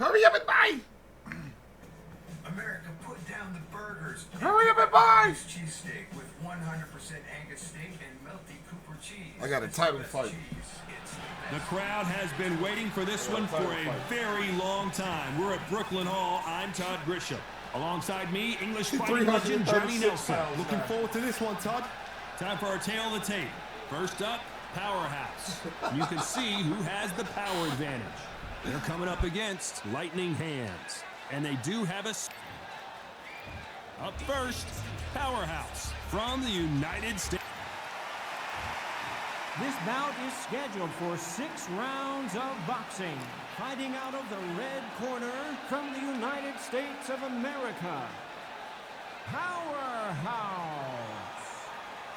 Hurry up and buy! America, put down the burgers. Hurry up and buy! Cheesesteak with 100% Angus steak and melty Cooper cheese. I got a title fight. The crowd has been waiting for this one for a very long time. We're at Brooklyn Hall. I'm Todd Grisham. Alongside me, English fighting legend Johnny Nelson. Looking forward to this one, Todd. Time for our tale of the tape. First up, Powerhouse. You can see who has the power advantage. They're coming up against lightning hands. And they do have a... Up first, Powerhouse from the United States. This bout is scheduled for 6 rounds of boxing. Fighting out of the red corner from the United States of America, Powerhouse.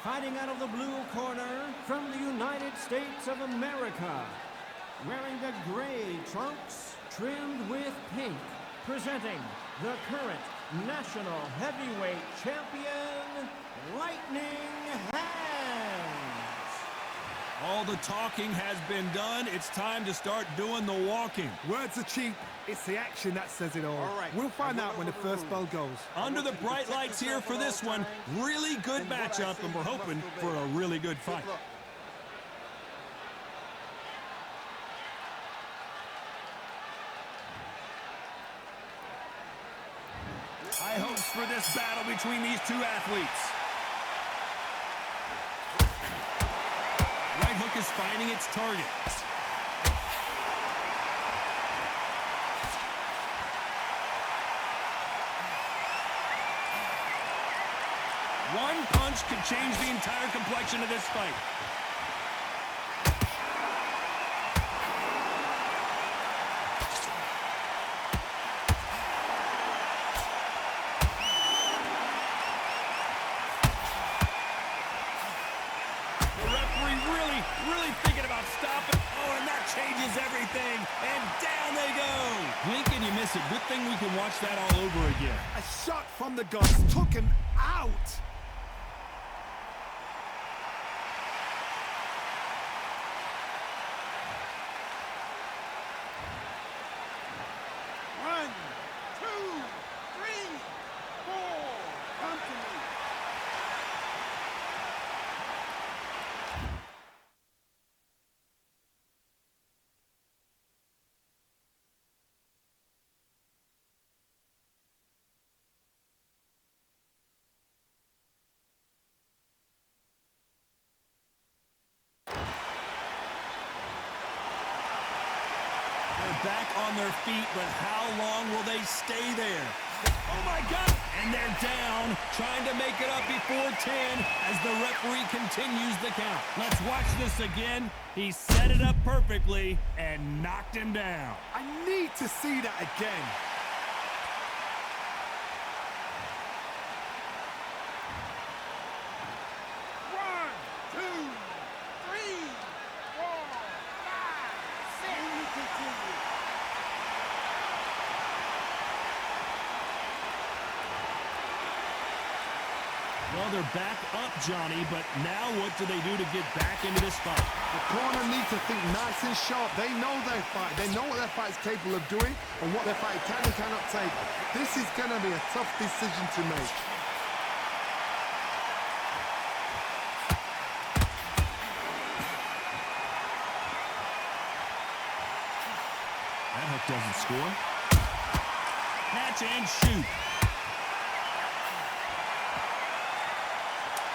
Fighting out of the blue corner from the United States of America, wearing the gray trunks trimmed with pink, presenting the current national heavyweight champion, Lightning Hands. All the talking has been done. It's time to start doing the walking. Words are cheap. It's the action that says it all. We'll find out when the first bell goes. Under the bright lights here for this one. Really good matchup, and we're hoping for a really good fight. High hopes for this battle between these two athletes. Right hook is finding its target. One punch could change the entire complexion of this fight. Really thinking about stopping. Oh, and that changes everything. And down they go. Blink and you miss it. Good thing we can watch that all over again. A shot from the guns took him out. One, two, three, four. Come to me. Back on their feet, but how long will they stay there? Oh my God! And they're down, trying to make it up before 10 as the referee continues the count. Let's watch this again. He set it up perfectly and knocked him down. I need to see that again. One, two, three, four, five, six. Well, they're back up, Johnny, but now what do they do to get back into this fight? The corner needs to think nice and sharp. They know their fight. They know what their fight is capable of doing and what their fight can and cannot take. This is going to be a tough decision to make. That hook doesn't score. Catch and shoot.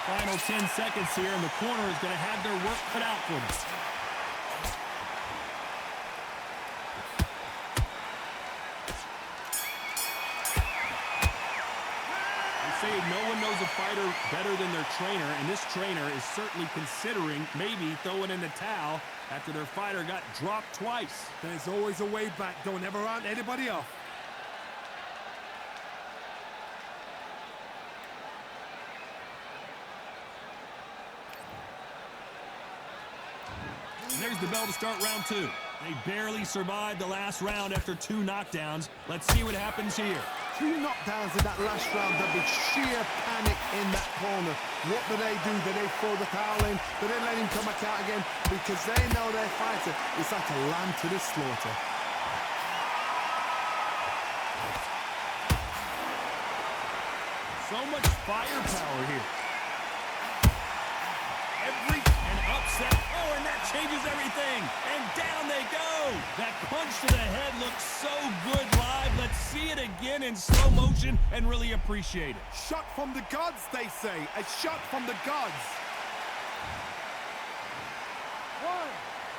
Final 10 seconds here, and the corner is going to have their work cut out for them. They say no one knows a fighter better than their trainer, and this trainer is certainly considering maybe throwing in the towel after their fighter got dropped twice. There's always a way back. Don't ever round anybody off. And there's the bell to start round 2. They barely survived the last round after 2 knockdowns. Let's see what happens here. 2 knockdowns in that last round. There'll be sheer panic in that corner. What do? Do they throw the towel in? Do they let him come back out again? Because they know their fighter is like a lamb to the slaughter. So much firepower here. And upset. Oh, and that changes everything. And down they go. That punch to the head looks so good live. Let's see it again in slow motion and really appreciate it. Shot from the gods, they say. A shot from the gods. 1,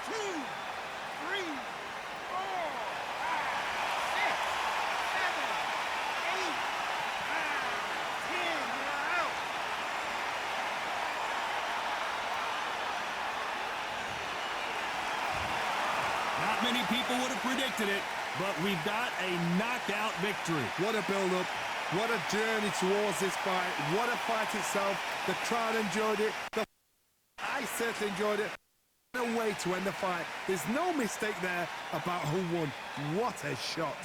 2, 3, 4, 5, 6, 7, 8, 9, 10. You're out. Not many people would have predicted it, but we've got a knockout victory. What a build-up. What a journey towards this fight. What a fight itself. The crowd enjoyed it. I certainly enjoyed it. No way to end the fight. There's no mistake there about who won. What a shot.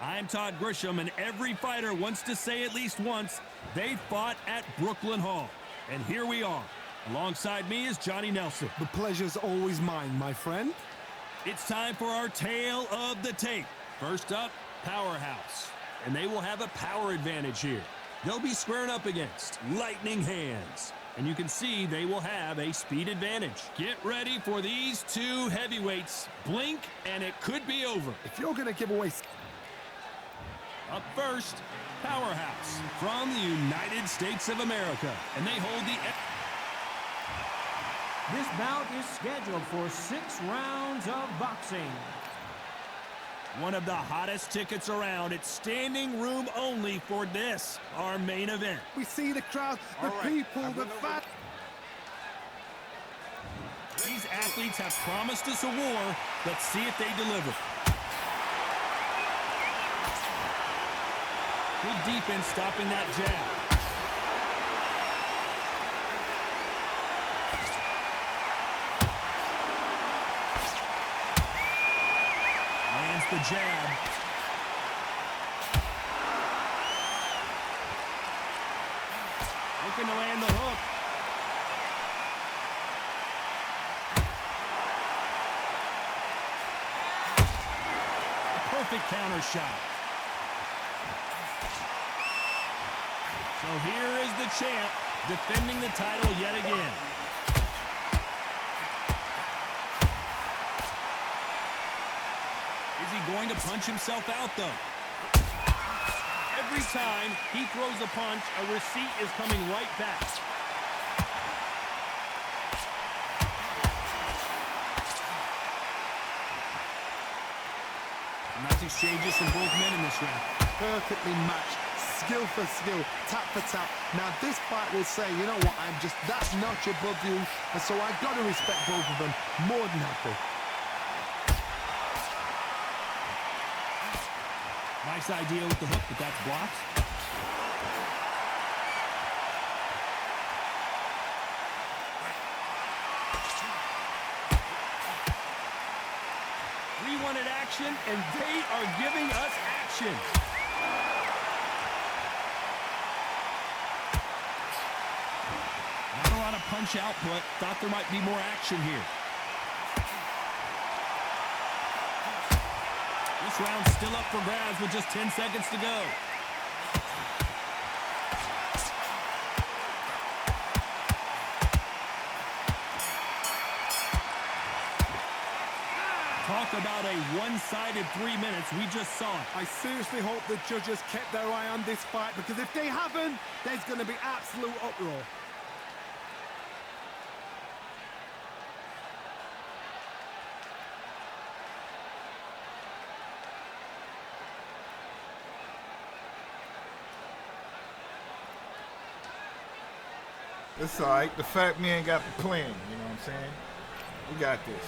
I'm Todd Grisham, and every fighter wants to say at least once they fought at Brooklyn Hall. And here we are. Alongside me is Johnny Nelson. The pleasure's always mine, my friend. It's time for our tale of the tape. First up, Powerhouse. And they will have a power advantage here. They'll be squaring up against Lightning Hands. And you can see they will have a speed advantage. Get ready for these two heavyweights. Blink, and it could be over. If you're going to give away... Up first, Powerhouse from the United States of America. And they hold the... This bout is scheduled for 6 rounds of boxing. One of the hottest tickets around. It's standing room only for this, our main event. We see the crowd, the people, the fans. These athletes have promised us a war. Let's see if they deliver. Good defense stopping that jab. Lands the jab. Looking to land the hook. Perfect counter shot. So here is the champ defending the title yet again. Is he going to punch himself out, though? Every time he throws a punch, a receipt is coming right back. Nice exchanges from both men in this round. Perfectly matched, skill for skill, tap for tap. Now this fight will say, you know what, I'm just that notch above you, and so I've got to respect both of them. More than happy. Nice idea with the hook, but that's blocked. We wanted action, and they are giving us action. Not a lot of punch output. Thought there might be more action here. This round's still up for grabs with just 10 seconds to go. Talk about a one-sided 3 minutes. We just saw it. I seriously hope the judges kept their eye on this fight, because if they haven't, there's going to be absolute uproar. It's alright. The fat man got the plan. You know what I'm saying? We got this.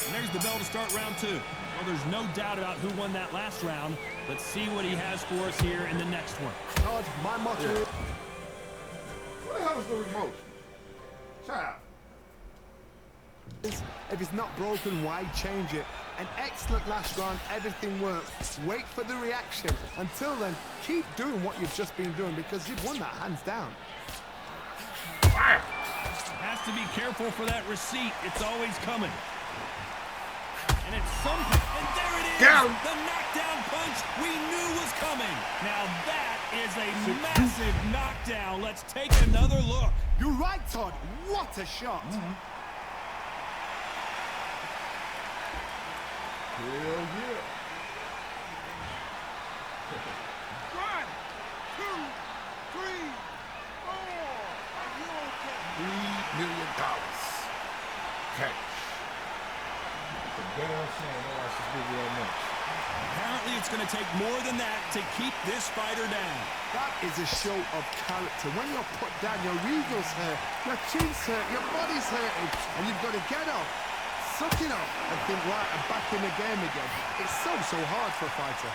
And there's the bell to start round 2. Well, there's no doubt about who won that last round. Let's see what he has for us here in the next one. Todd, my motto is... What the hell is the remote? Child. If it's not broken, why change it? An excellent last round, everything works. Wait for the reaction. Until then, keep doing what you've just been doing, because you've won that hands down. Has to be careful for that receipt. It's always coming. And it's something. And there it is. Down. The knockdown punch we knew was coming. Now that is a massive knockdown. Let's take another look. You're right, Todd. What a shot. Hell yeah. 1, 2, 3, 4. Are you okay? $3 million. Cash. The damn shame no one should give you that much. Apparently it's going to take more than that to keep this fighter down. That is a show of character. When you're put down, your eagles hurt, your chin's hurt, your body's hurting, and you've got to get up, suck it up, and think, right, I'm back in the game again. It's so hard for a fighter.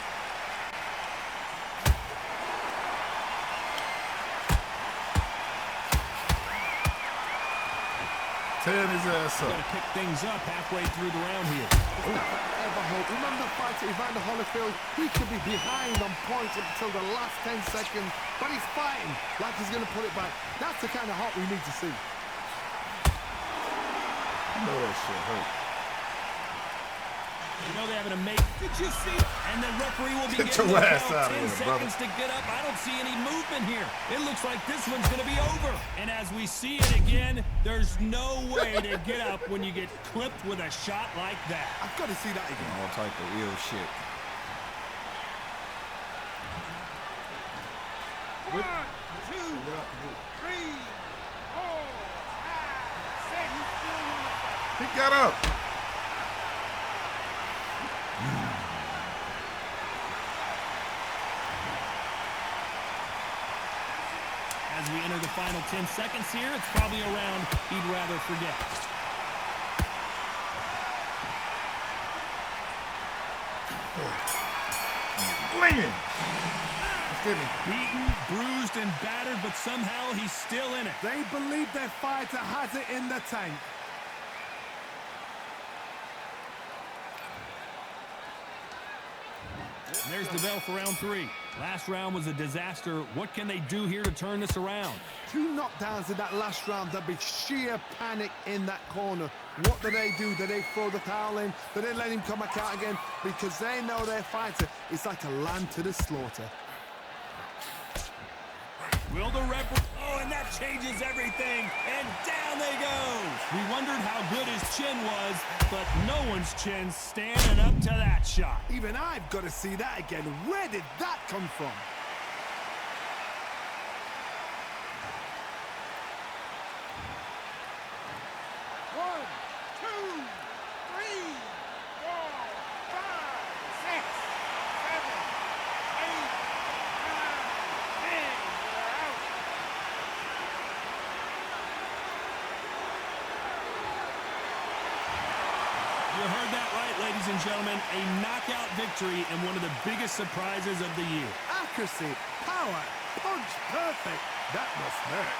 Tearing his ass up. Going to pick things up halfway through the round here. Ever hope. Remember the fighter Evander Holyfield? He could be behind on points up until the last 10 seconds, but he's fighting like he's going to put it back. That's the kind of heart we need to see. I know that shit hurt. You know they're having to make. Did you see? And the referee will be Get getting your the ass count. out of 10 here, seconds brother. to get up. I don't see any movement here. It looks like this one's going to be over. And as we see it again, there's no way to get up when you get clipped with a shot like that. I've got to see that again. All type of ill shit. 1, 2, 3, 4, 5. He got up. As we enter the final 10 seconds here, it's probably a round he'd rather forget. Blinging. Beaten, bruised, and battered, but somehow he's still in it. They believe their fighter has it in the tank. There's the bell for round 3. Last round was a disaster. What can they do here to turn this around? 2 knockdowns in that last round. There'll be sheer panic in that corner. What do? Do they throw the towel in? Do they let him come back out again? Because they know their fighter is like a lamb to the slaughter. Will the referee... Oh, and that changes everything. And down they go. We wondered how good his chin was, but no one's chin's standing up to that shot. Even I've got to see that again. Where did that come from? One, two, three, 4, 5, 6, 7, 8, 9, 10. You're out. You heard that right, ladies and gentlemen. A knockout victory and one of the biggest surprises of the year. Accuracy, power, punch, perfect. That must hurt.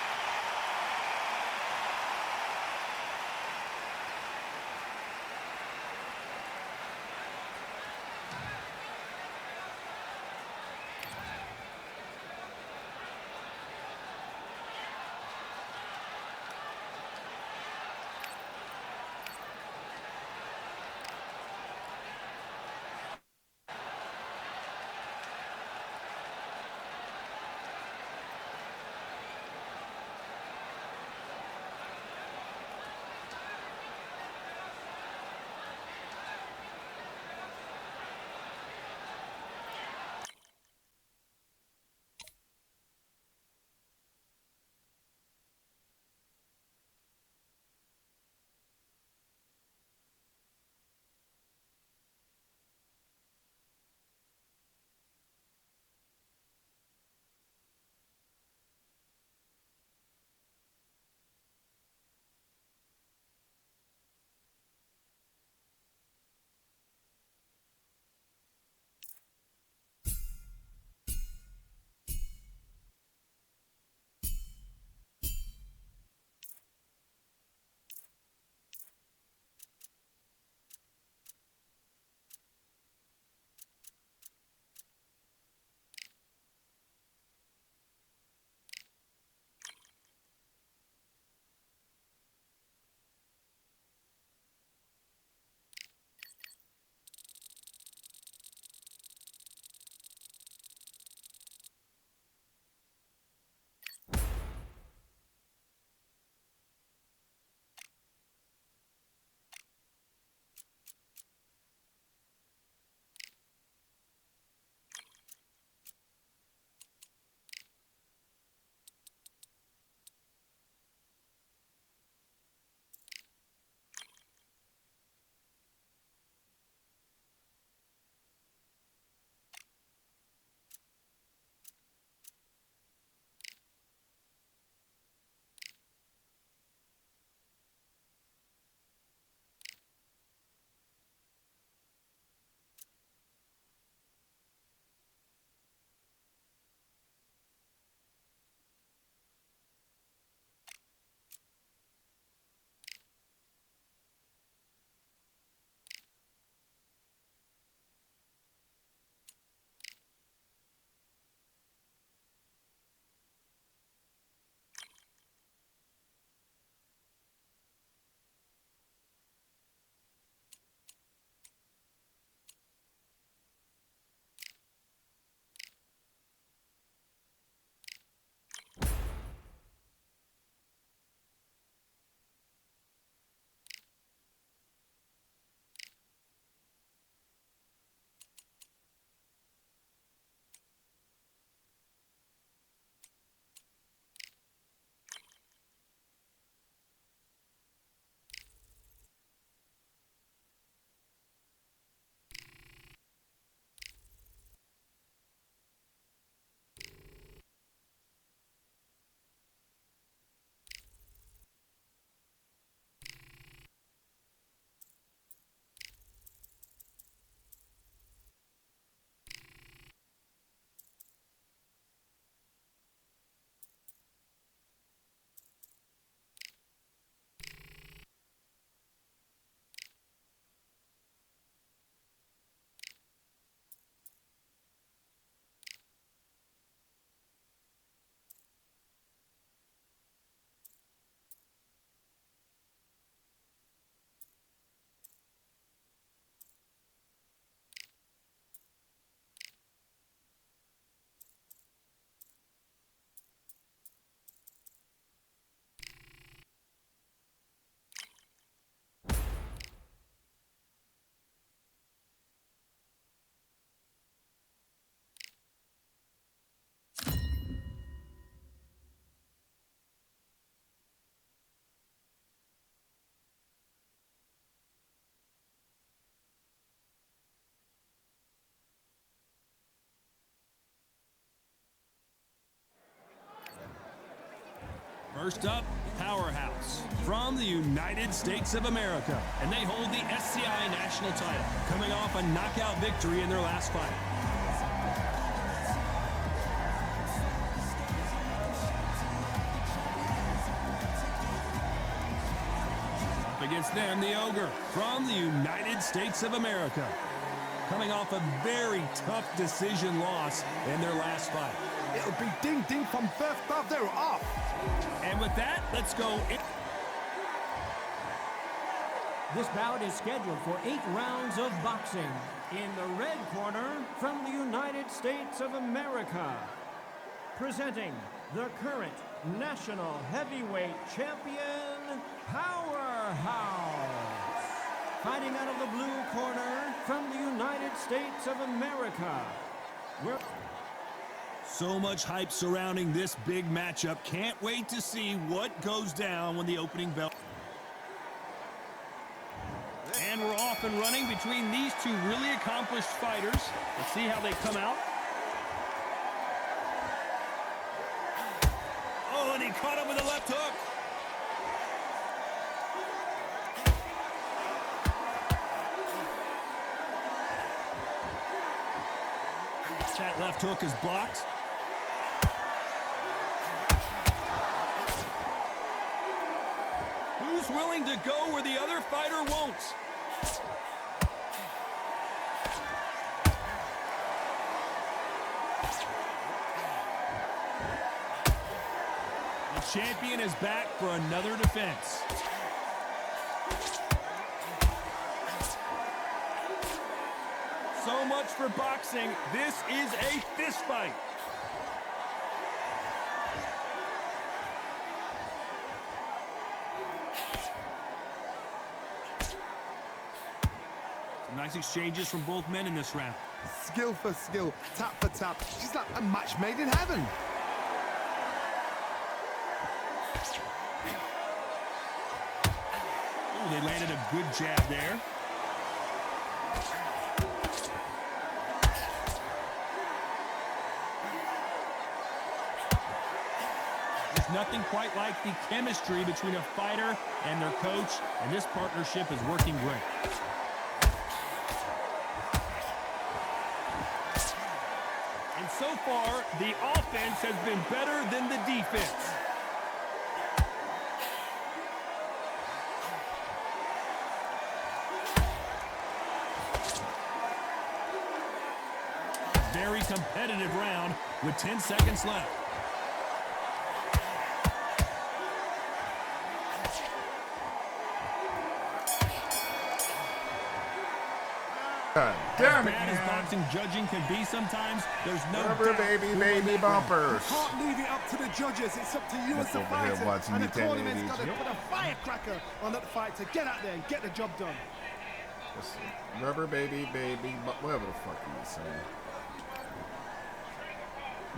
First up, Powerhouse from the United States of America, and they hold the SCI national title, coming off a knockout victory in their last fight. Up against them, the Ogre from the United States of America, coming off a very tough decision loss in their last fight. It'll be ding-ding from first off. They're off. And with that, let's go. This bout is scheduled for 8 rounds of boxing. In the red corner, from the United States of America, presenting the current national heavyweight champion, Powerhouse. Fighting out of the blue corner, from the United States of America, So much hype surrounding this big matchup. Can't wait to see what goes down when the opening bell. And we're off and running between these two really accomplished fighters. Let's see how they come out. Oh, and he caught him with a left hook. That left hook is blocked. Who's willing to go where the other fighter won't? The champion is back for another defense. So much for boxing. This is a fist fight. Some nice exchanges from both men in this round. Skill for skill, tap for tap. She's like a match made in heaven. Oh, they landed a good jab there. Nothing quite like the chemistry between a fighter and their coach, and this partnership is working great. And so far, the offense has been better than the defense. Very competitive round with 10 seconds left. God damn it, As bad as man. boxing judging can be sometimes, there's no Rubber doubt baby, who won baby that round. bumpers. Can't leave it up to the judges. It's up to you as the Look over here fighter. watching And you the tell tournament's me got to these. put a firecracker on that fight to get out there and get the job done. Rubber baby, whatever the fuck you saying.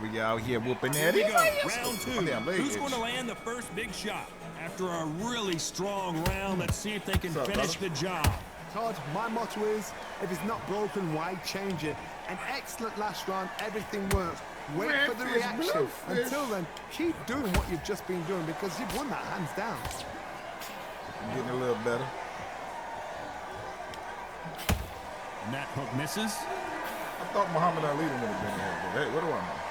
We out here whooping Here at we it. go, round two. My damn leg Who's itch. going to land the first big shot? After a really strong round, let's see if they can What's up, finish brother? the job. Todd, my motto is, if it's not broken, why change it? An excellent last round, everything works. Wait for the Redfish, reaction. bluefish. Until then, keep doing what you've just been doing because you've won that hands down. I'm getting a little better. And that hook misses. I thought Muhammad Ali would have been here. But hey, what do I know?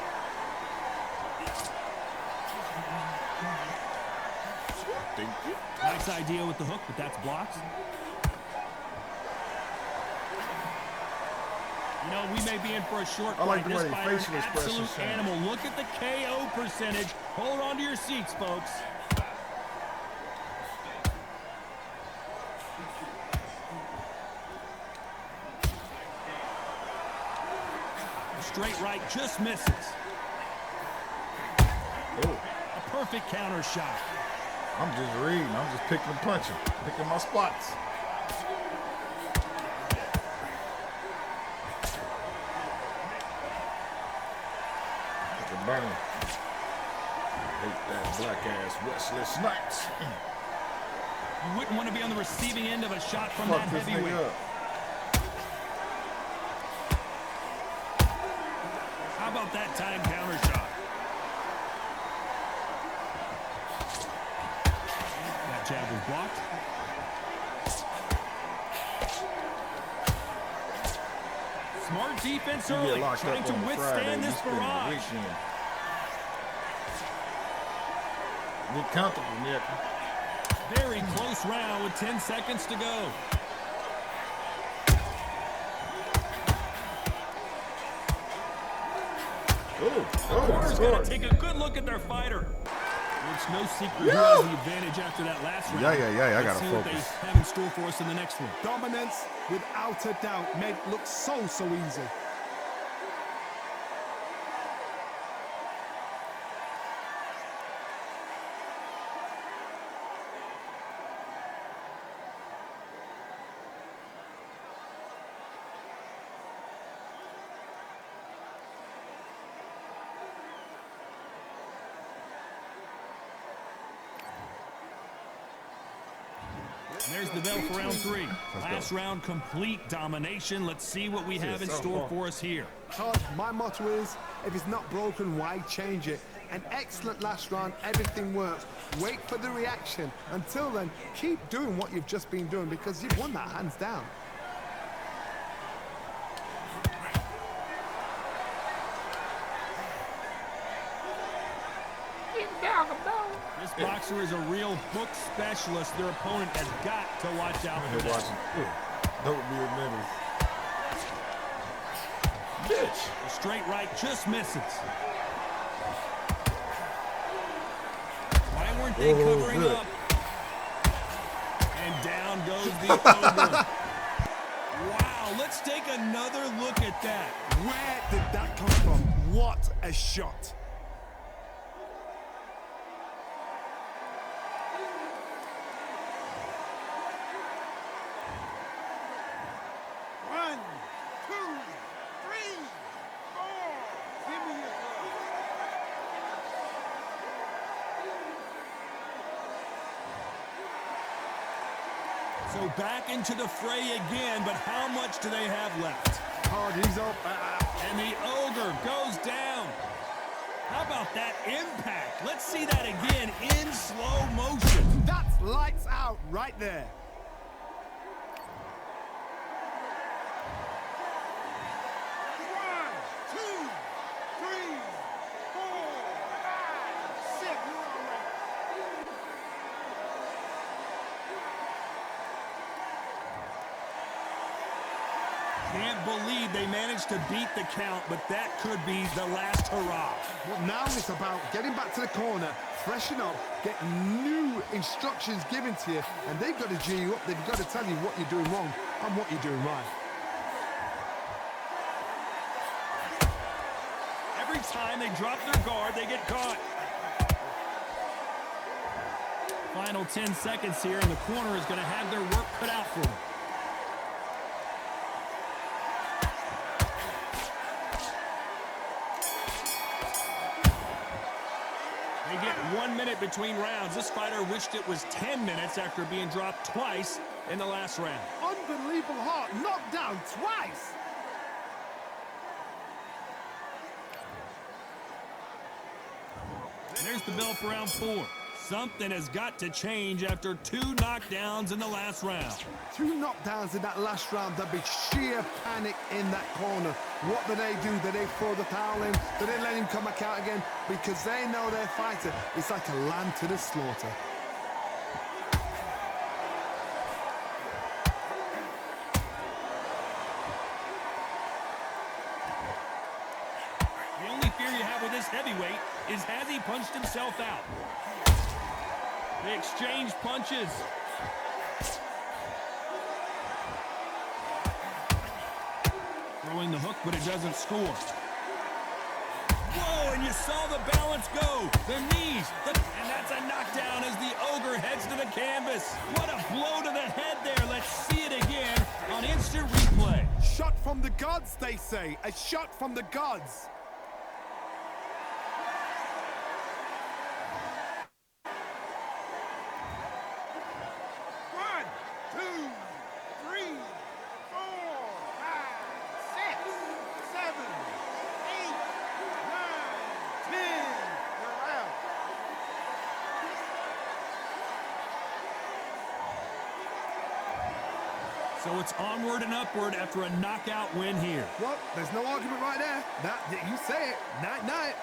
Thank you. Nice idea with the hook, but that's blocked. You know, we may be in for a short I like fight. the way This the fighter is facial an expressions absolute change. animal. Look at the KO percentage. Hold on to your seats, folks. Straight right just misses. Oh, A perfect counter shot. I'm just reading. I'm just picking and punching. Picking my spots. Like a burn. Hate that black ass Wesley Snipes. You wouldn't want to be on the receiving end of a shot from Fuck that this heavyweight. nigga up. How about that time counter shot? jab was blocked. Smart defense early, trying to withstand this barrage. Get comfortable, Nick. Very close round with 10 seconds to go. Corner's got to take a good look at their fighter. It's no secret who has the advantage after that last round. I Let's gotta see focus. what they have in store for us in the next one. Dominance, without a doubt, made it look so easy. There's the bell for round 3. Last round, complete domination. Let's see what we have in store for us here. Todd, my motto is, if it's not broken, why change it? An excellent last round, everything works. Wait for the reaction. Until then, keep doing what you've just been doing because you've won that hands down. This boxer is a real hook specialist. Their opponent has got to watch out for this. Don't be a menace. Bitch. The straight right just misses. Why weren't they covering good. up? And down goes the ogre. Wow, let's take another look at that. Where did that come from? What a shot. One, two, three, four. Give me your glove. So back into the fray again, but how much do they have left? Todd, he's up. And the ogre goes down. How about that impact? Let's see that again in slow motion. That's lights out right there. One, two, three, four, five, six. You're all right. Can't believe they managed to beat the count, but that could be the last hurrah. Well, now it's about getting back to the corner, freshen up, get new instructions given to you, and they've got to G you up. They've got to tell you what you're doing wrong and what you're doing right. Every time they drop their guard, they get caught. Final 10 seconds here, and the corner is going to have their work cut out for them. They get 1 minute between rounds. This fighter wished it was 10 minutes after being dropped twice in the last round. Unbelievable heart, knocked down twice. There's the bell for round 4. Something has got to change after 2 knockdowns in the last round. 2 knockdowns in that last round. There'd be sheer panic in that corner. What do? Do they throw the towel in? Do they let him come back out again? Because they know their fighter is like a lamb to the slaughter. The only fear you have with this heavyweight is has he punched himself out? They exchange punches. Throwing the hook, but it doesn't score. Whoa, and you saw the balance go. The knees, and that's a knockdown as the ogre heads to the canvas. What a blow to the head there. Let's see it again on instant replay. Shot from the gods, they say. A shot from the gods. One, two, three, four, five, six, seven, 8, 9, 10. You're out. So it's onward and upward after a knockout win here. Well, there's no argument right there. You say it. Night-night.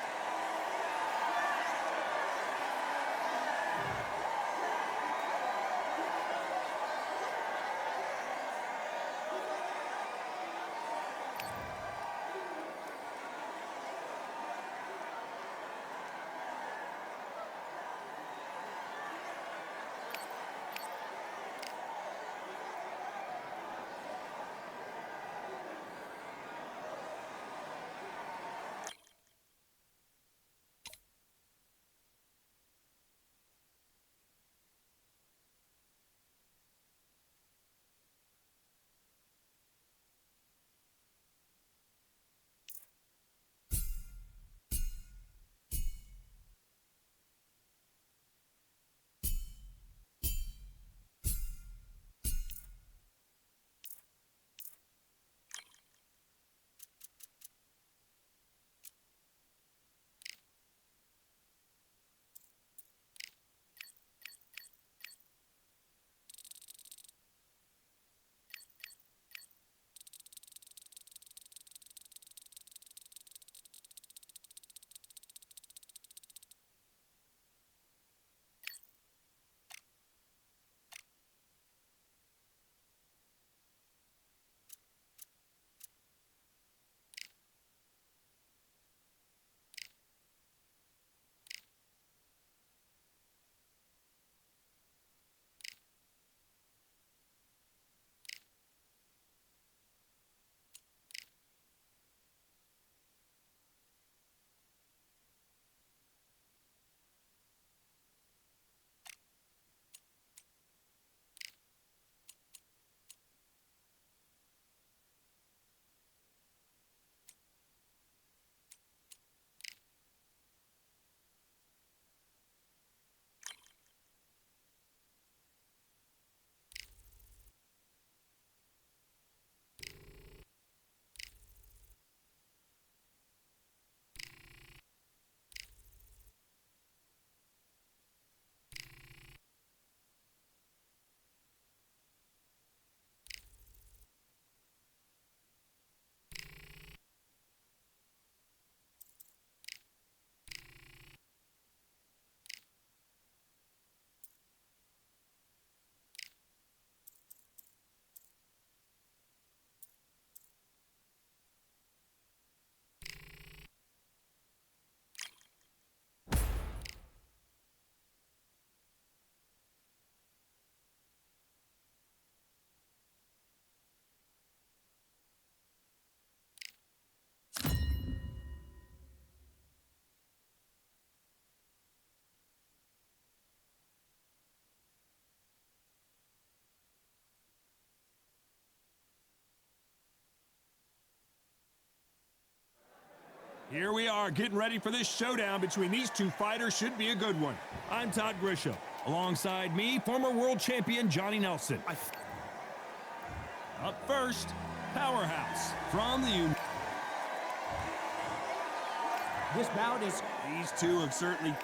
Here we are getting ready for this showdown between these two fighters. Should be a good one. I'm Todd Grisham. Alongside me, former world champion Johnny Nelson. Up first, Powerhouse from the This bout is... These two have certainly...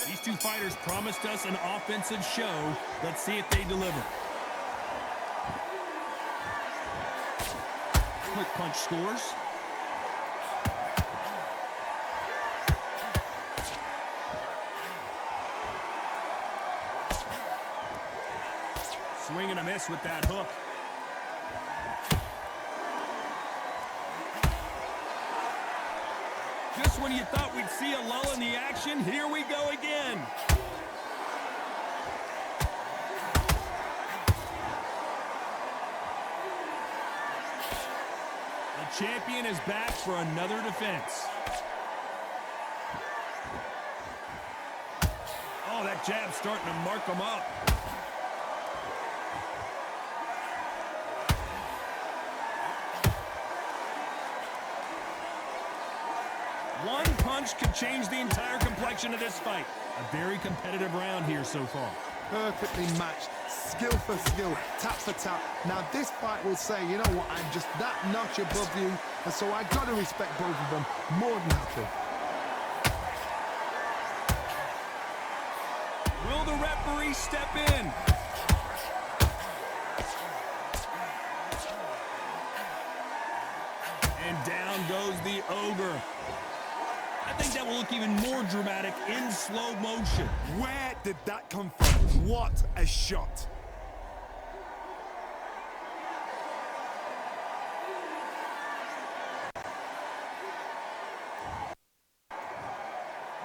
These two fighters promised us an offensive show. Let's see if they deliver. Quick punch scores. Swing and a miss with that hook. Just when you thought we'd see a lull in the action, here we go again. The champion is back for another defense. Oh, that jab's starting to mark him up. One punch could change the entire complexion of this fight. A very competitive round here so far. Perfectly matched, skill for skill, tap for tap. Now this fight will say, you know what, I'm just that notch above you, and so I got to respect both of them more than happy. Will the referee step in? down goes the Ogre. I think that will look even more dramatic in slow motion. Where did that come from? What a shot.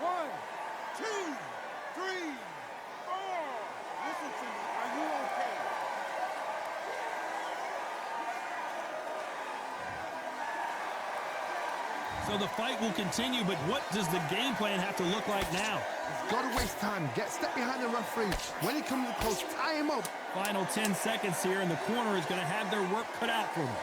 One, two, three, four. Listen to me. Are you okay? So the fight will continue, but what does the game plan have to look like now? He's got to waste time. Step behind the referee. When he comes close, tie him up. Final 10 seconds here, and the corner is going to have their work cut out for them.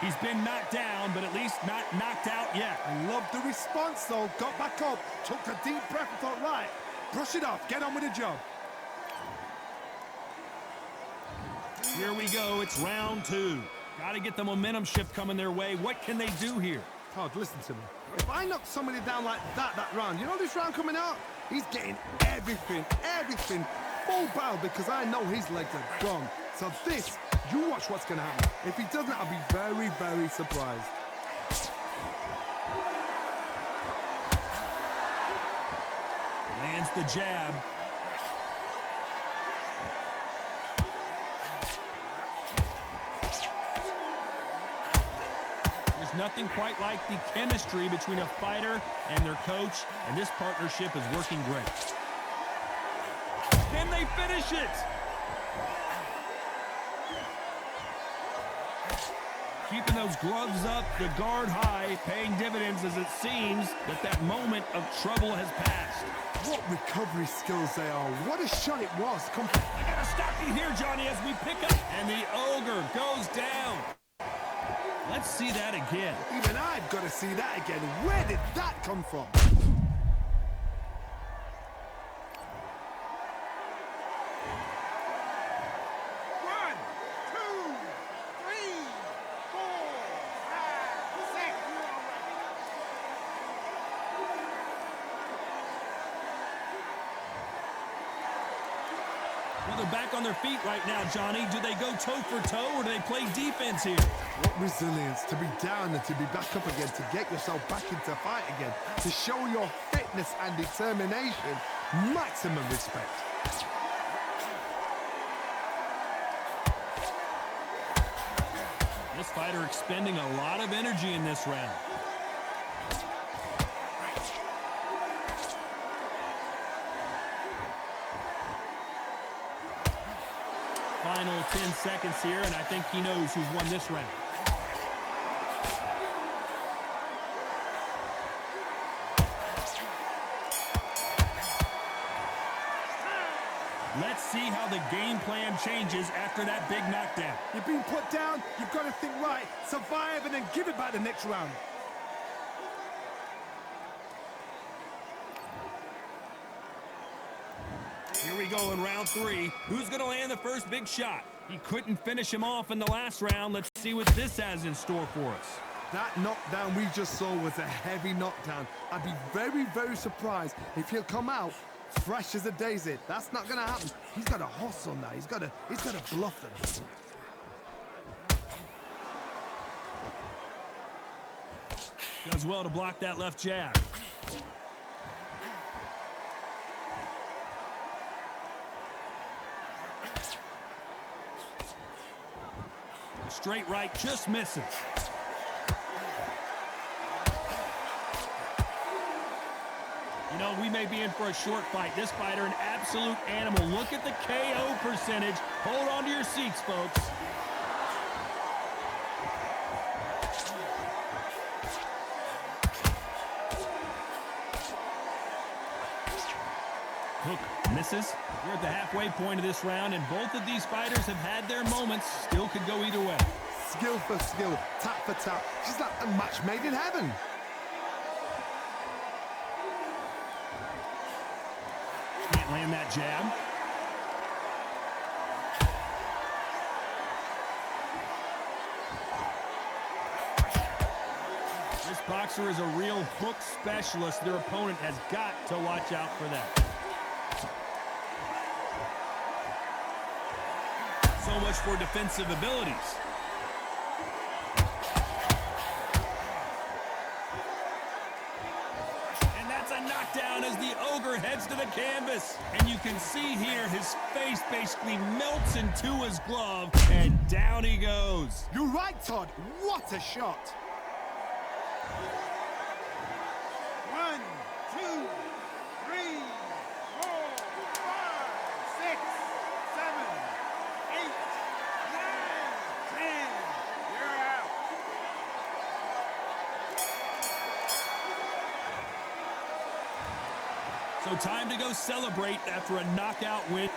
He's been knocked down, but at least not knocked out yet. I love the response, though. Got back up, took a deep breath and thought, right, brush it off, get on with the job. Here we go. It's round 2. Got to get the momentum shift coming their way. What can they do here? Todd, listen to me. If I knock somebody down like that round, you know this round coming out? He's getting everything, full barrel, because I know his legs are gone. So this, you watch what's going to happen. If he doesn't, I'll be very, very surprised. Lands the jab. There's nothing quite like the chemistry between a fighter and their coach, and this partnership is working great. Can they finish it? Keeping those gloves up, the guard high, paying dividends as it seems that moment of trouble has passed. What recovery skills they are. What a shot it was. I gotta stop you here, Johnny, as we pick up. And the Ogre goes down. Let's see that again. Even I've got to see that again. Where did that come from? One, two, three, four, five, six. You all right? Well, they're back on their feet right now, Johnny. Do they go toe for toe, or do they play defense here? What resilience to be down and to be back up again, to get yourself back into fight again, to show your fitness and determination. Maximum respect. This fighter expending a lot of energy in this round. Final 10 seconds here, and I think he knows who's won this round. Let's see how the game plan changes after that big knockdown. You've been put down, you've got to think right, survive, and then give it back the next round. Here we go in round 3. Who's going to land the first big shot? He couldn't finish him off in the last round. Let's see what this has in store for us. That knockdown we just saw was a heavy knockdown. I'd be very, very surprised if he'll come out fresh as a daisy. That's not going to happen. He's got to hustle now. He's got to bluff them. Does well to block that left jab. Straight right just misses. You know, we may be in for a short fight. This fighter, an absolute animal. Look at the KO percentage. Hold on to your seats, folks. Hook misses. We're at the halfway point of this round, and both of these fighters have had their moments. Still could go either way. Skill for skill, tap for tap. She's like a match made in heaven. Can't land that jab. This boxer is a real hook specialist. Their opponent has got to watch out for that. So much for defensive abilities. And that's a knockdown as the Ogre heads to the canvas. And you can see here his face basically melts into his glove, and down he goes. You're right, Todd. What a shot. 1, 2, 3, 4, 5, 6, 7, 8, 9, 10. You're out. So time to go celebrate after a knockout win.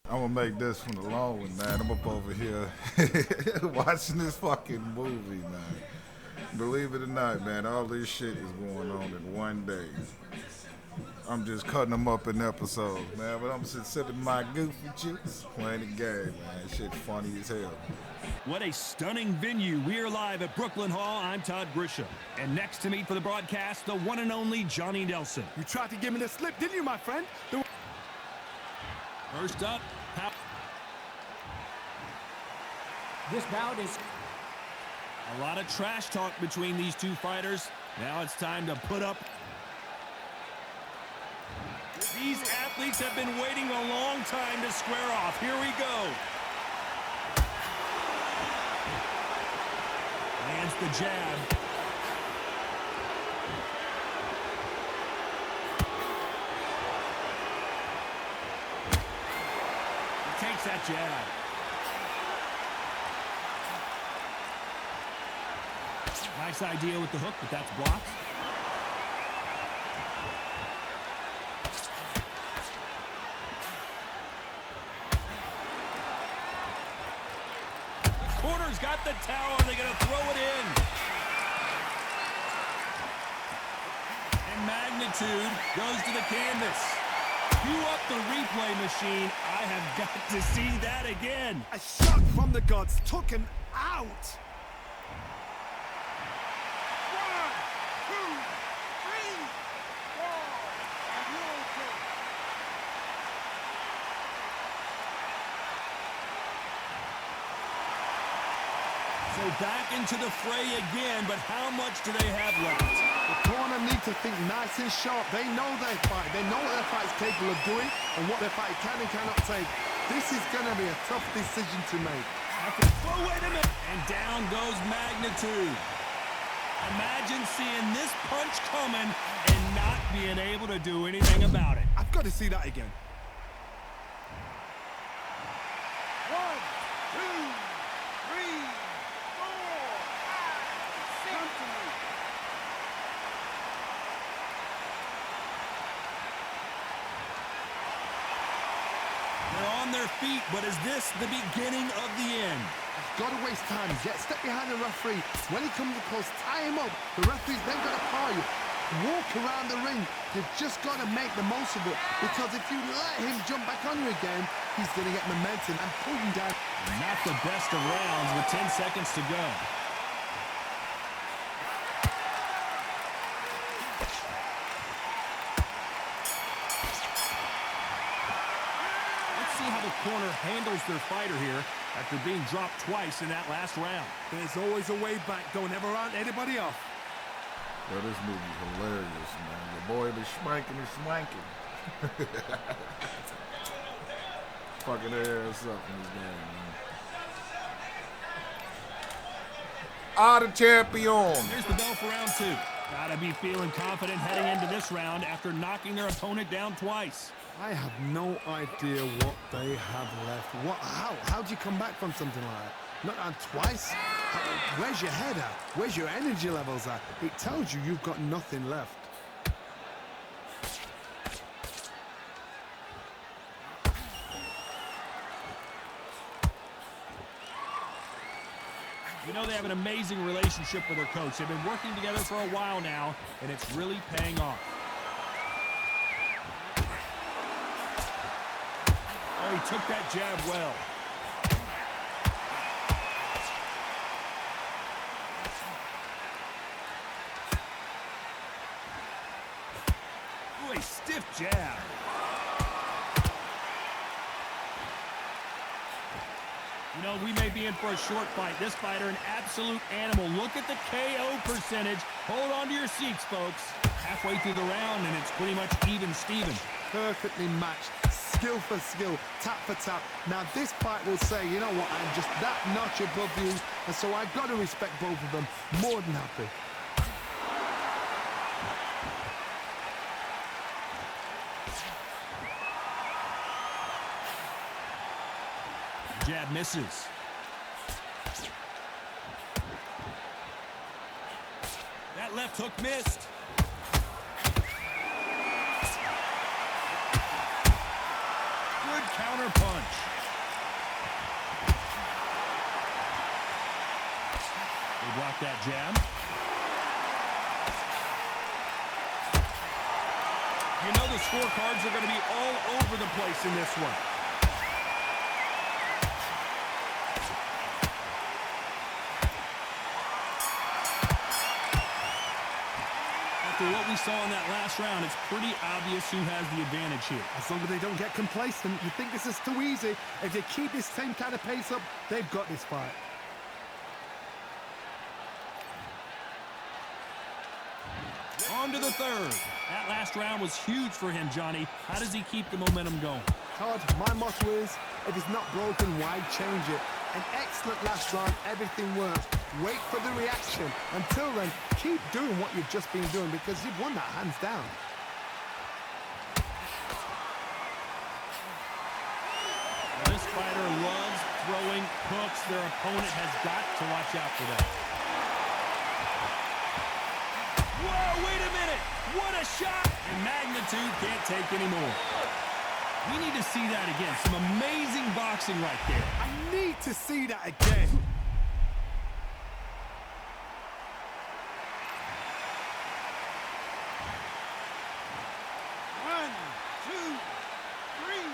I'm gonna make this from the long one, man. I'm up over here watching this fucking movie, man. Believe it or not, man, all this shit is going on in one day. I'm just cutting them up in episodes, man. But I'm just sipping my goofy juice, playing the game, man. Shit funny as hell. What a stunning venue. We are live at Brooklyn Hall. I'm Todd Grisham. And next to me for the broadcast, the one and only Johnny Nelson. You tried to give me the slip, didn't you, my friend? First up, This bout is a lot of trash talk between these two fighters. Now it's time to put up. These athletes have been waiting a long time to square off. Here we go. Lands the jab. He takes that jab. Nice idea with the hook, but that's blocked. Corner's got the tower. They're going to throw it in. And Magnitude goes to the canvas. Cue up the replay machine. I have got to see that again. A shot from the gods took him out. 1, 2, 3, 4. Are you okay? So back into the fray again, but how much do they have left? The corner need to think nice and sharp. They know their fight. They know what their fight's capable of doing and what their fight can and cannot take. This is going to be a tough decision to make. Oh, wait a minute. And down goes Magnitude. Imagine seeing this punch coming and not being able to do anything about it. I've got to see that again. 1, 2, 3, 4, 5, 6. Come to me. They're on their feet, but is this the beginning of the end? Got to waste time. Get step behind the referee. When he comes close, tie him up. The referee's then got to power you. Walk around the ring. You've just got to make the most of it. Because if you let him jump back on you again, he's going to get momentum and pull you down. Not the best of rounds with 10 seconds to go. Let's see how the corner handles their fighter here after being dropped twice in that last round. There's always a way back. Don't ever round anybody off. Yo, this movie's hilarious, man. Your boy be swanking and swanking. Fucking their ass up in this game, man. The champion. There's the bell for round two. Gotta be feeling confident heading into this round after knocking their opponent down twice. I have no idea what they have left. How do you come back from something like that? Not on twice? Where's your head at? Where's your energy levels at? It tells you you've got nothing left. You know they have an amazing relationship with their coach. They've been working together for a while now, and it's really paying off. Oh, he took that jab well. Ooh, a stiff jab. You know, we may be in for a short fight. This fighter, an absolute animal. Look at the KO percentage. Hold on to your seats, folks. Halfway through the round, and it's pretty much even Steven. Perfectly matched. Skill for skill, tap for tap. Now this fight will say, you know what, I'm just that notch above you, and so I've got to respect both of them. More than happy. Jab misses. That left hook missed. Good counter punch. They block that jab. You know the scorecards are going to be all over the place in this one. After what we saw in that last round, it's pretty obvious who has the advantage here. As long as they don't get complacent, you think this is too easy. If they keep this same kind of pace up, they've got this fight. On to the third. That last round was huge for him, Johnny. How does he keep the momentum going? Todd, my motto is, if it's not broken, why change it? An excellent last round, everything works. Wait for the reaction. Until then, keep doing what you've just been doing because you've won that hands down. This fighter loves throwing hooks. Their opponent has got to watch out for that. Whoa, wait a minute. What a shot. And magnitude can't take any more. We need to see that again. Some amazing boxing right there. I need to see that again. One, two, three,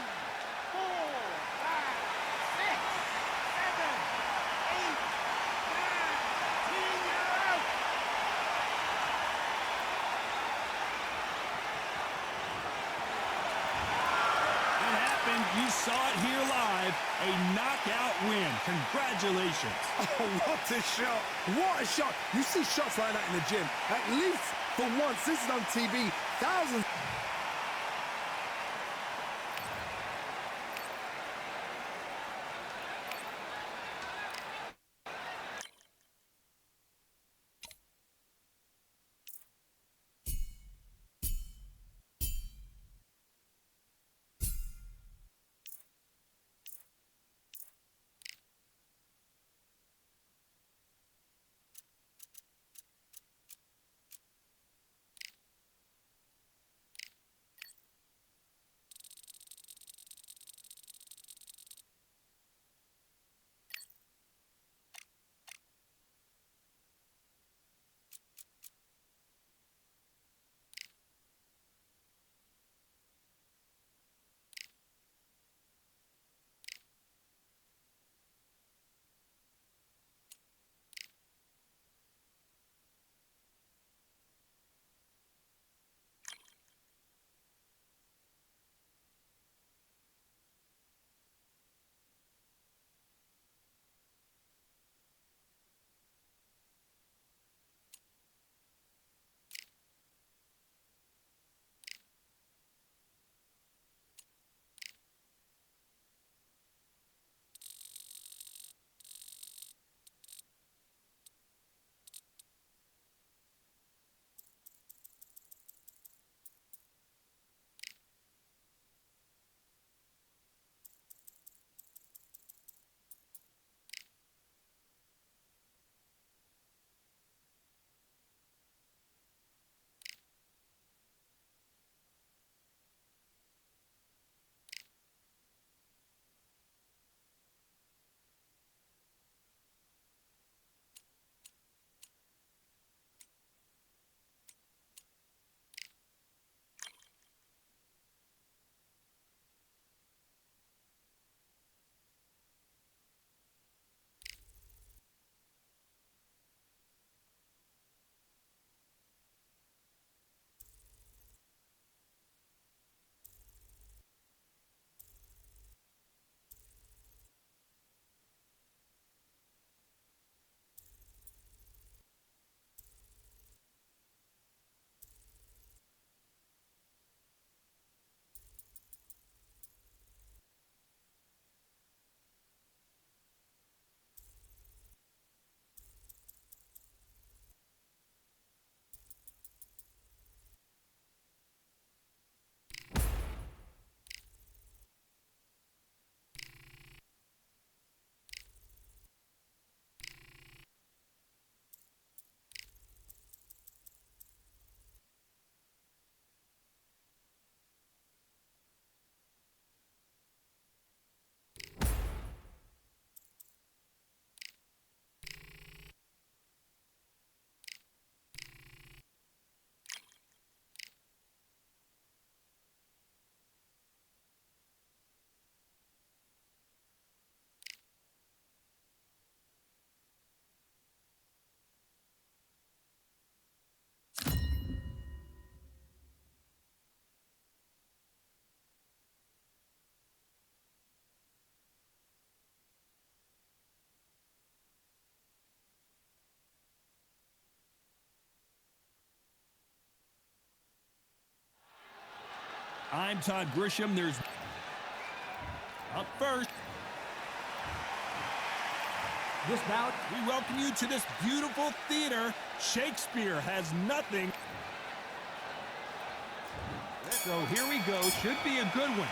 4, 5, 6, 7, 8, 9, 10, you're out. It happened. You saw it here live. A knockout win. Congratulations. Oh, what a shot. What a shot. You see shots like that in the gym. At least for once, this is on TV. Thousands. I'm Todd Grisham. There's up first. This bout, We welcome you to this beautiful theater. Shakespeare has nothing. So here we go. Should be a good one.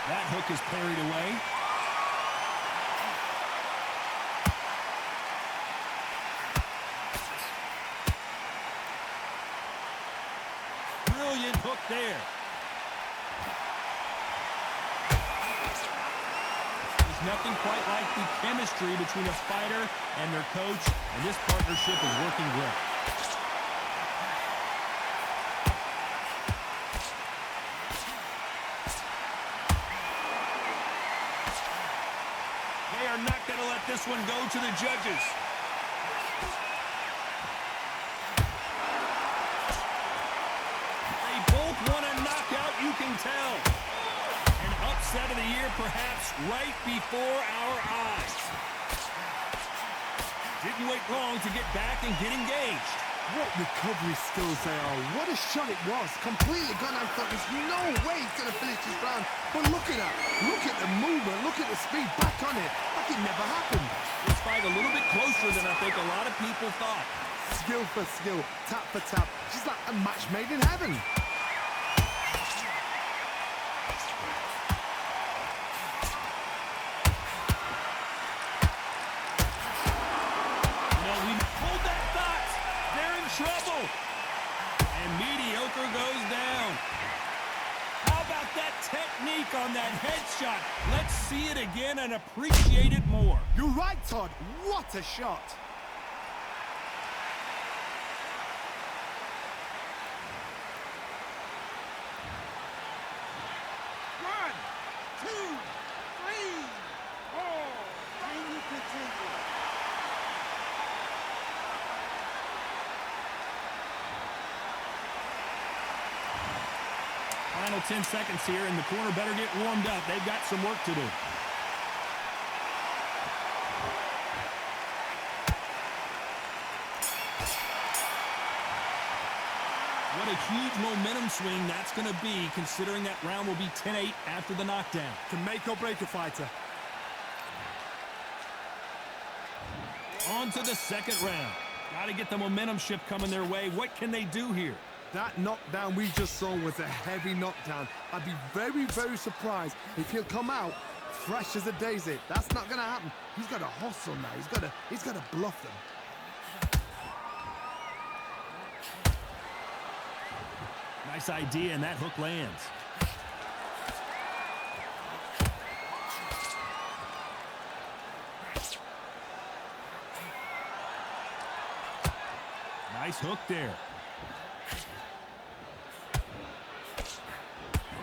That hook is parried away. Brilliant hook there. There's nothing quite like the chemistry between a fighter and their coach, and this partnership is working great. They are not going to let this one go to the judges. They both want a knockout, you can tell. An upset of the year, perhaps, right before our eyes. Didn't wait long to get back and get engaged. What recovery skills they are. What a shot it was. Completely gone. I thought there's no way he's going to finish this round. But look at that. Look at the movement. Look at the speed. Back on it. Like it never happened. This fight a little bit closer than I think a lot of people thought. Skill for skill. Tap for tap. She's like a match made in heaven. Hold that thought. They're in trouble. And mediocre goes down. How about that technique on that headshot? Let's see it again and appreciate it more. You're right, Todd. What a shot. One, two, three, four. Can you continue? Final 10 seconds here, and the corner better get warmed up. They've got some work to do. What a huge momentum swing that's going to be, considering that round will be 10-8 after the knockdown. To make or break a fighter. On to the second round. Got to get the momentum shift coming their way. What can they do here? That knockdown we just saw was a heavy knockdown. I'd be very, very surprised if he'll come out fresh as a daisy. That's not going to happen. He's got to hustle now. He's got to bluff them. Nice idea, and that hook lands. Nice hook there.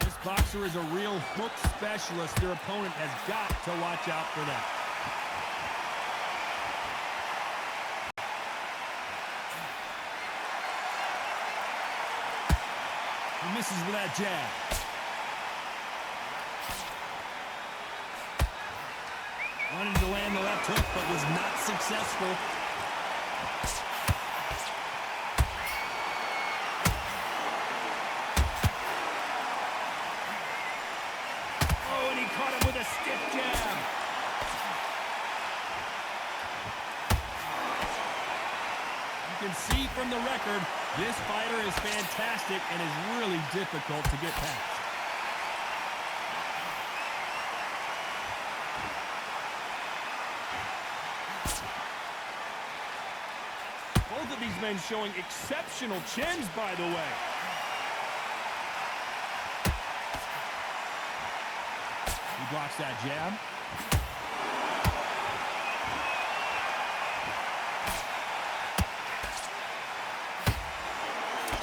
This boxer is a real hook specialist. Their opponent has got to watch out for that. He misses with that jab. Wanted to land the left hook, but was not successful. Oh, and he caught him with a stiff jab. You can see from the record, this fighter is fantastic and is really difficult to get past. Both of these men showing exceptional chins, by the way. He blocks that jab.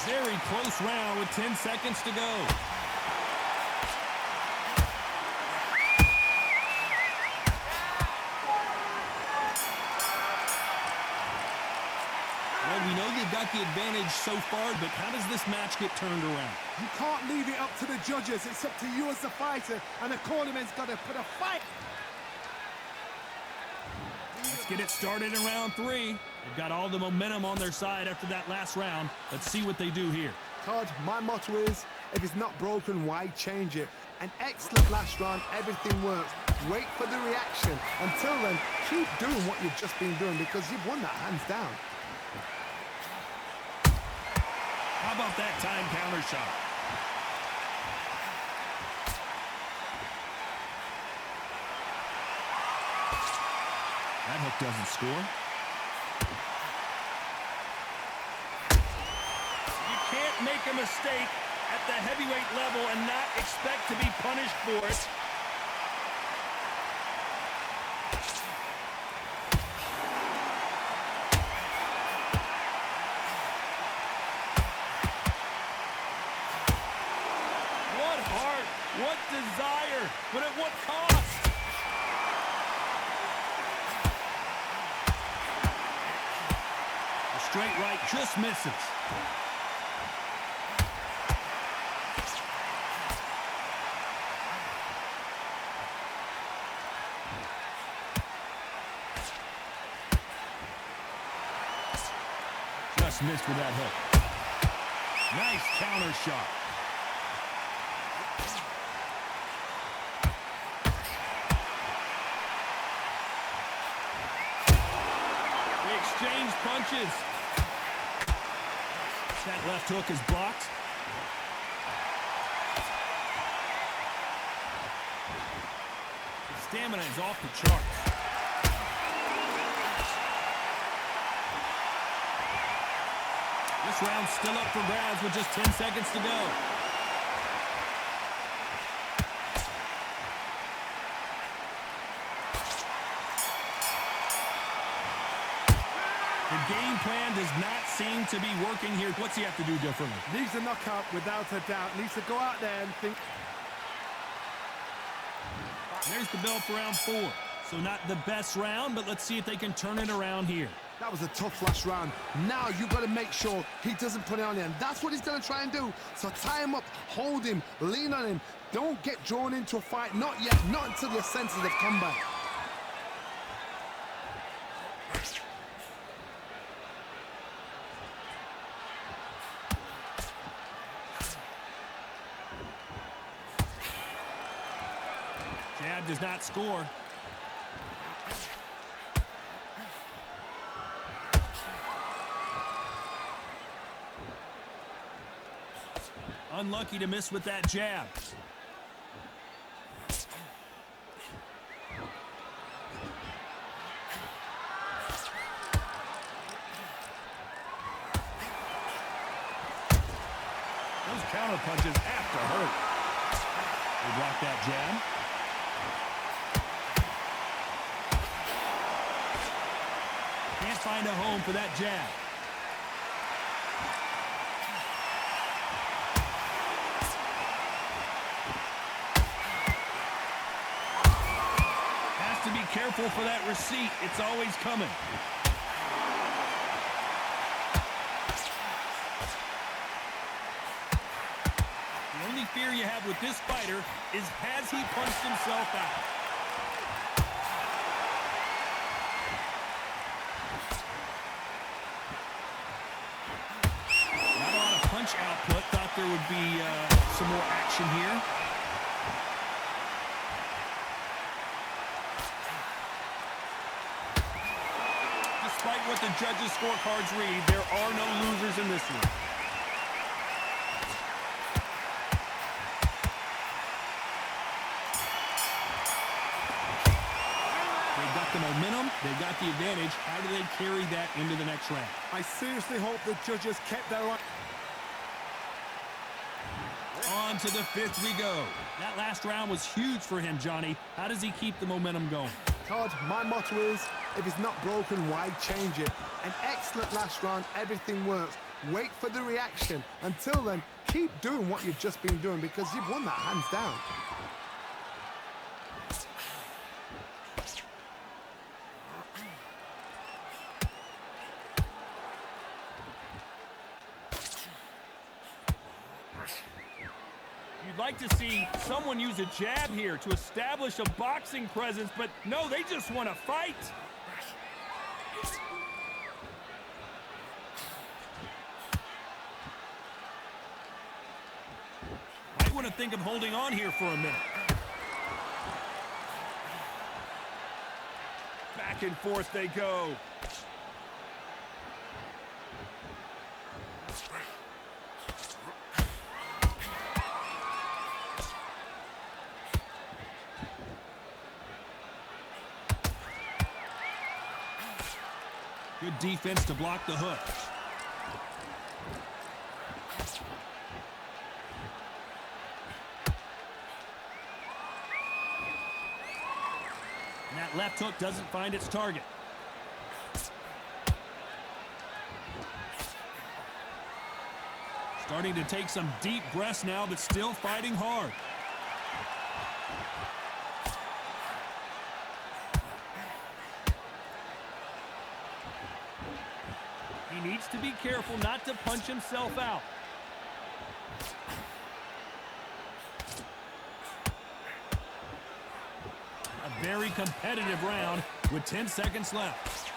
Very close round with 10 seconds to go. Well, we know they've got the advantage so far, but how does this match get turned around? You can't leave it up to the judges. It's up to you as the fighter, and the cornerman's got to put a fight. That's get it started in round 3. They've got all the momentum on their side after that last round. Let's see what they do here. Todd, my motto is, if it's not broken, why change it? An excellent last round, everything works. Wait for the reaction. Until then, keep doing what you've just been doing because you've won that hands down. How about that time counter shot? That hook doesn't score. You can't make a mistake at the heavyweight level and not expect to be punished for it. What heart, what desire, but at what cost? The straight right just misses. Just missed with that hook. Nice counter shot. They exchange punches. That left hook is blocked. His stamina is off the charts. This round's still up for grabs with just 10 seconds to go. The game plan does not seem to be working here. What's he have to do differently? Needs a knockout without a doubt. Needs to go out there and think. There's the bell for round 4. So not the best round, but let's see if they can turn it around here. That was a tough last round. Now you've got to make sure he doesn't put it on you. And that's what he's going to try and do. So tie him up, hold him, lean on him. Don't get drawn into a fight. Not yet. Not until your senses have come back. Jab does not score. Unlucky to miss with that jab. Those counter punches have to hurt. They block that jab. Can't find a home for that jab. To be careful for that receipt. It's always coming. The only fear you have with this fighter is, has he punched himself out? Not a lot of punch output. Thought there would be some more action here. Despite what the judges' scorecards read, there are no losers in this one. They've got the momentum, they've got the advantage. How do they carry that into the next round? I seriously hope the judges kept their eye. On to the 5th we go. That last round was huge for him, Johnny. How does he keep the momentum going? Todd, my motto is, if it's not broken, why change it? An excellent last round, everything works. Wait for the reaction. Until then, keep doing what you've just been doing because you've won that hands down. You'd like to see someone use a jab here to establish a boxing presence, but no, they just want to fight. to think of holding on here for a minute. Back and forth they go. Good defense to block the hook. And that left hook doesn't find its target. Starting to take some deep breaths now, but still fighting hard. He needs to be careful not to punch himself out. A very competitive round with 10 seconds left.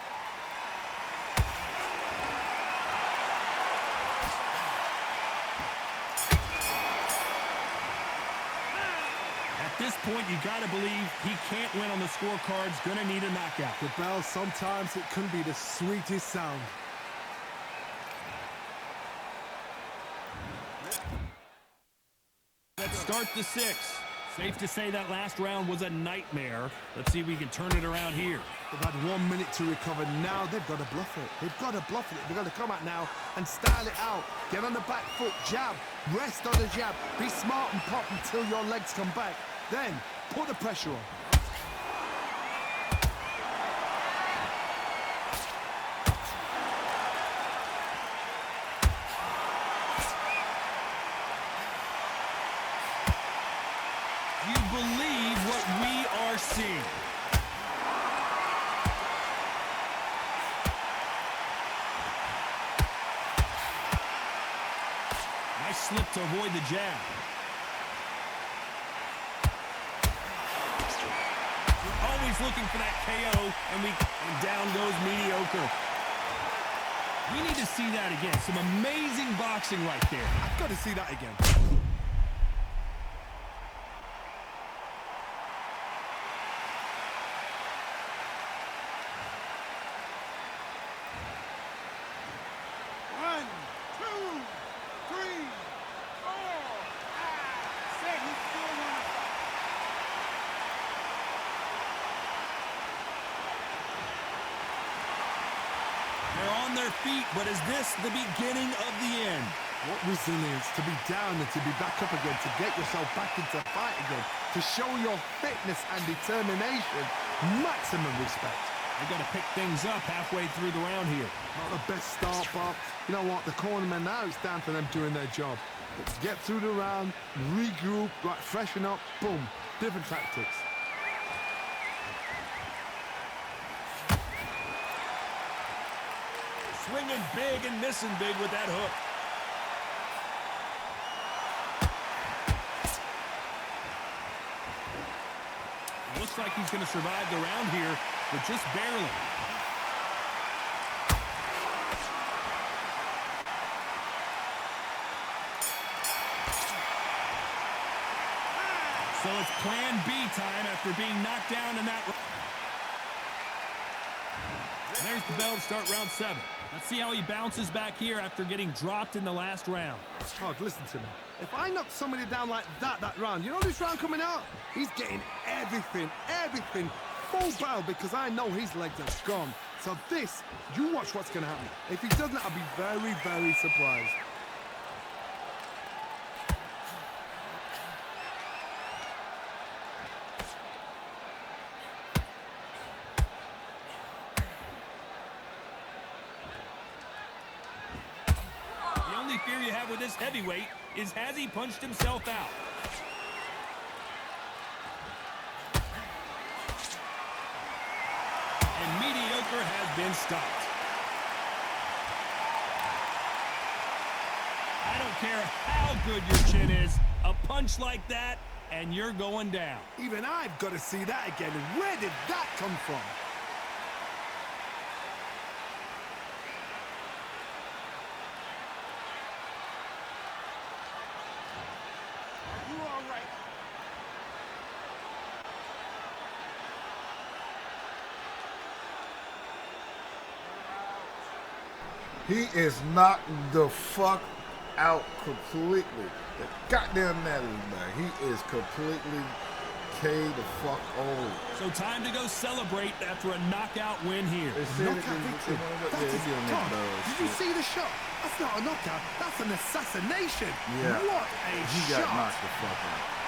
At this point, you got to believe he can't win on the scorecard's going to need a knockout. The bell, sometimes it can be the sweetest sound. Let's start the sixth. Safe to say that last round was a nightmare. Let's see if we can turn it around here. They've had 1 minute to recover. Now they've got to bluff it. They've got to bluff it. They've got to come out now and style it out. Get on the back foot, jab, rest on the jab. Be smart and pop until your legs come back. Then put the pressure on. You believe what we are seeing. Nice slip to avoid the jab. We're always looking for that KO, and down goes mediocre. We need to see that again. Some amazing boxing right there. I've got to see that again. One, two, three, four, five. Said he still wanna fight. They're on their feet, but is this the beginning of the end? What resilience to be down and to be back up again, to get yourself back into fight again, to show your fitness and determination. Maximum respect. They've got to pick things up halfway through the round here. Not the best start, but you know what? The cornermen now, it's down to them doing their job. Get through the round, regroup, right, freshen up, boom. Different tactics. Swinging big and missing big with that hook. Looks like he's going to survive the round here, but just barely. So it's plan B time after being knocked down in that round. There's the bell to start round 7. Let's see how he bounces back here after getting dropped in the last round. Oh, listen to me. If I knock somebody down like that round, you know this round coming out? He's getting everything, full barrel, because I know his legs are strong. So this, you watch what's going to happen. If he doesn't, I'll be very, very surprised. The only fear you have with this heavyweight is, has he punched himself out? And mediocre has been stopped. I don't care how good your chin is, a punch like that, and you're going down. Even I've got to see that again. Where did that come from? Are you He is knocked the fuck out completely. The goddamn Natalie, man. He is completely K the fuck old. So time to go celebrate after a knockout win here. Knockout victory. That is, Tom, did you see the shot? That's not a knockout. That's an assassination. Yeah. What a He shot. got knocked the fuck out.